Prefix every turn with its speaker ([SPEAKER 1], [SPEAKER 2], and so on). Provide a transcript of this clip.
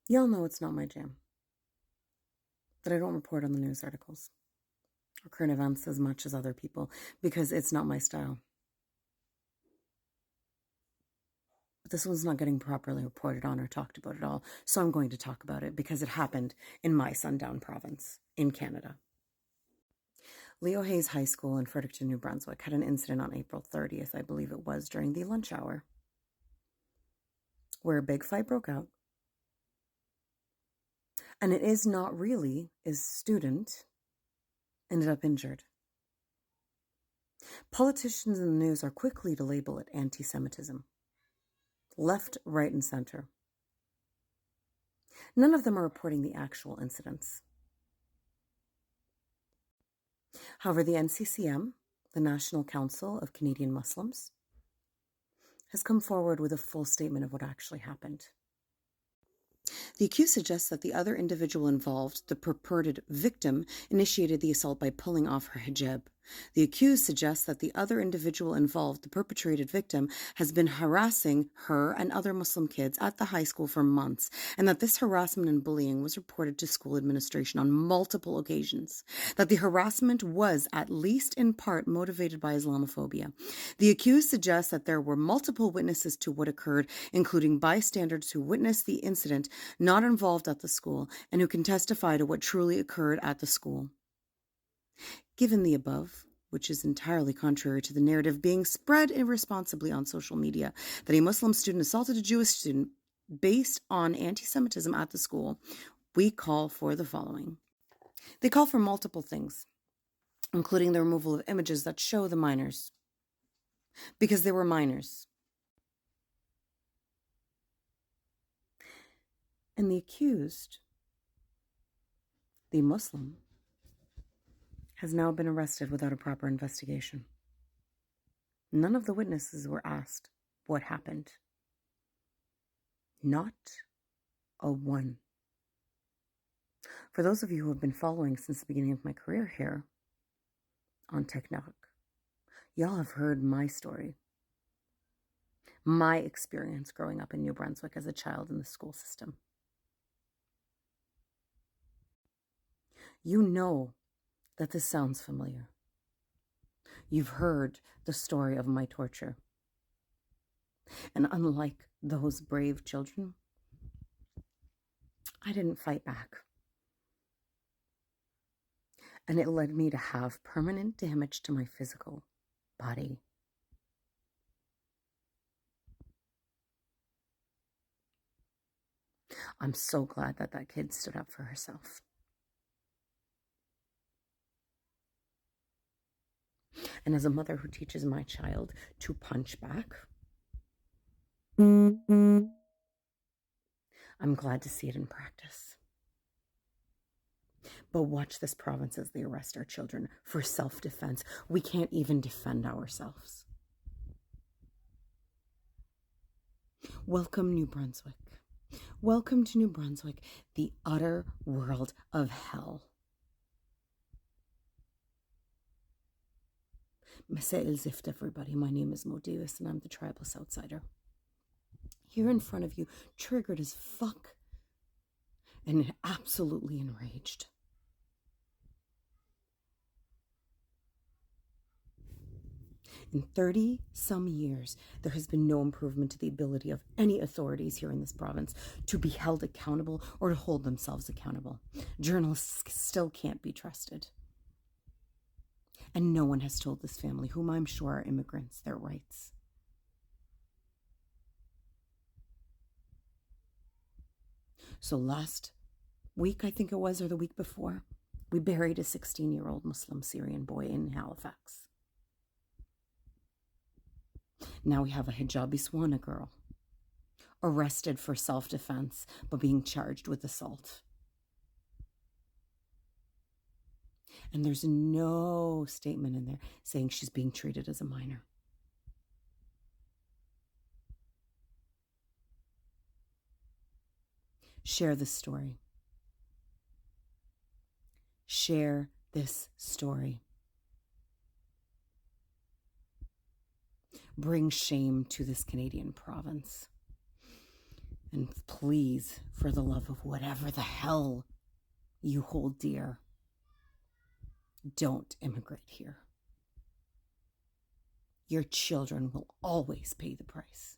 [SPEAKER 1] Y'all know it's not my jam. That I don't report on the news articles or current events as much as other people because it's not my style. But this one's not getting properly reported on or talked about at all, so I'm going to talk about it because it happened in my sundown province in Canada. Leo Hayes High School in Fredericton, New Brunswick had an incident on April 30th, I believe it was, during the lunch hour, where a big fight broke out. And it is not really, is student ended up injured. Politicians in the news are quickly to label it anti-Semitism. Left, right, and center. None of them are reporting the actual incidents. However, the NCCM, the National Council of Canadian Muslims, has come forward with a full statement of what actually happened. The accused suggests that the other individual involved, the purported victim, initiated the assault by pulling off her hijab. The accused suggests that the other individual involved, the perpetrated victim, has been harassing her and other Muslim kids at the high school for months, and that this harassment and bullying was reported to school administration on multiple occasions. That the harassment was, at least in part, motivated by Islamophobia. The accused suggests that there were multiple witnesses to what occurred, including bystanders who witnessed the incident, not involved at the school, and who can testify to what truly occurred at the school. Given the above, which is entirely contrary to the narrative being spread irresponsibly on social media, that a Muslim student assaulted a Jewish student based on anti-Semitism at the school, we call for the following. They call for multiple things, including the removal of images that show the minors, because they were minors. And the accused, the Muslim, has now been arrested without a proper investigation. None of the witnesses were asked what happened. Not a one. For those of you who have been following since the beginning of my career here on TikTok, y'all have heard my story, my experience growing up in New Brunswick as a child in the school system. You know that this sounds familiar. You've heard the story of my torture. And unlike those brave children, I didn't fight back. And it led me to have permanent damage to my physical body. I'm so glad that that kid stood up for herself. And as a mother who teaches my child to punch back, I'm glad to see it in practice. But watch this province as they arrest our children for self-defense. We can't even defend ourselves. Welcome, New Brunswick. Welcome to New Brunswick, the utter world of hell. Masay el Zift, everybody. My name is Modius, and I'm the Tribeless Outsider. Here in front of you, triggered as fuck, and absolutely enraged. In 30-some years, there has been no improvement to the ability of any authorities here in this province to be held accountable or to hold themselves accountable. Journalists still can't be trusted. And no one has told this family, whom I'm sure are immigrants, their rights. So last week, I think it was, or the week before, we buried a 16-year-old Muslim Syrian boy in Halifax. Now we have a hijabi Swana girl arrested for self-defense, but being charged with assault. And there's no statement in there saying she's being treated as a minor. Share this story. Share this story. Bring shame to this Canadian province. And please, for the love of whatever the hell you hold dear, don't immigrate here. Your children will always pay the price.